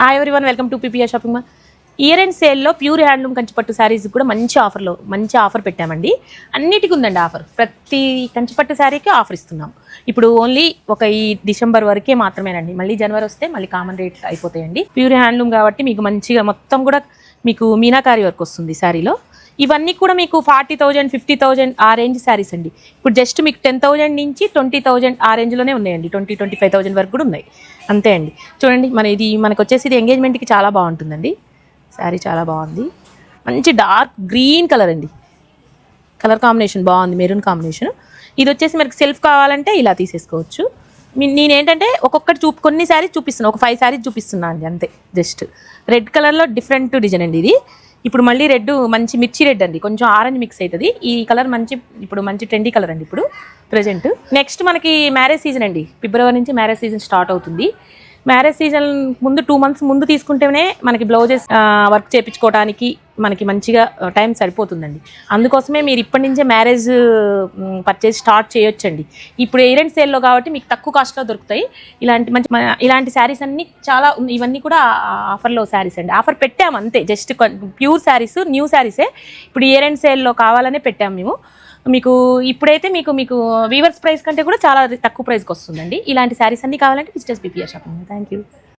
Hi everyone, welcome to PPR shopping mall. Year end సేల్లో pure handloom కంచిపట్టు శారీస్ కూడా మంచి offer పెట్టామండి. అన్నిటికీ ఉందండి ఆఫర్. ప్రతి కంచిపట్టు శారీకి ఆఫర్ ఇస్తున్నాం. ఇప్పుడు ఓన్లీ ఈ డిసెంబర్ వరకే మాత్రమేనండి. మళ్ళీ జనవరి వస్తే మళ్ళీ కామన్ రేట్ అయిపోతాయండి. ప్యూర్ హ్యాండ్లూమ్ కాబట్టి మీకు మంచిగా మొత్తం కూడా మీకు మీనాకారి వర్క్ వస్తుంది శారీలో. ఇవన్నీ కూడా మీకు 40,000 50,000 ఆ రేంజ్ శారీస్ అండి. ఇప్పుడు జస్ట్ మీకు 10,000 నుంచి 20,000 ఆ రేంజ్లోనే ఉన్నాయండి. 20,000-25,000 వరకు కూడా ఉన్నాయి. అంతే అండి. చూడండి, మనకు వచ్చేసి ఇది ఎంగేజ్మెంట్కి చాలా బాగుంటుందండి. శారీ చాలా బాగుంది. మంచి డార్క్ గ్రీన్ కలర్ అండి. కలర్ కాంబినేషన్ బాగుంది, మెరూన్ కాంబినేషన్. ఇది వచ్చేసి మనకి సెల్ఫ్ కావాలంటే ఇలా తీసేసుకోవచ్చు. నేనేంటంటే కొన్ని శారీస్ చూపిస్తున్నాను, ఒక 5 శారీస్ చూపిస్తున్నాను అండి అంతే. జస్ట్ రెడ్ కలర్లో డిఫరెంట్ డిజైన్ అండి ఇది. ఇప్పుడు మళ్ళీ రెడ్ మంచి మిర్చి రెడ్ అండి, కొంచెం ఆరెంజ్ మిక్స్ అవుతుంది. ఈ కలర్ ఇప్పుడు మంచి ట్రెండీ కలర్ అండి ఇప్పుడు ప్రెజెంట్. నెక్స్ట్ మనకి మ్యారేజ్ సీజన్ అండి. ఫిబ్రవరి నుంచి మ్యారేజ్ సీజన్ స్టార్ట్ అవుతుంది. మ్యారేజ్ సీజన్ ముందు 2 months ముందు తీసుకుంటేనే మనకి బ్లౌజెస్ వర్క్ చేయించుకోవడానికి మనకి మంచిగా టైం సరిపోతుందండి. అందుకోసమే మీరు ఇప్పటి నుంచే మ్యారేజ్ పర్చేజ్ స్టార్ట్ చేయొచ్చండి. ఇప్పుడు ఇయర్ ఎండ్ సేల్లో కాబట్టి మీకు తక్కువ కాస్ట్లో దొరుకుతాయి ఇలాంటి శారీస్ అన్ని. ఇవన్నీ కూడా ఆఫర్లో శారీస్ అండి. ఆఫర్ పెట్టాము అంతే, జస్ట్ ప్యూర్ శారీస్, న్యూ శారీసే. ఇప్పుడు ఇయర్ ఎండ్ సేల్లో కావాలనే పెట్టాము మేము. ఇప్పుడైతే మీకు వీవర్స్ ప్రైస్ కంటే కూడా చాలా తక్కువ ప్రైస్కి వస్తుందండి. ఇలాంటి శారీస్ అన్ని కావాలంటే visitors PPR shopping. Thank you.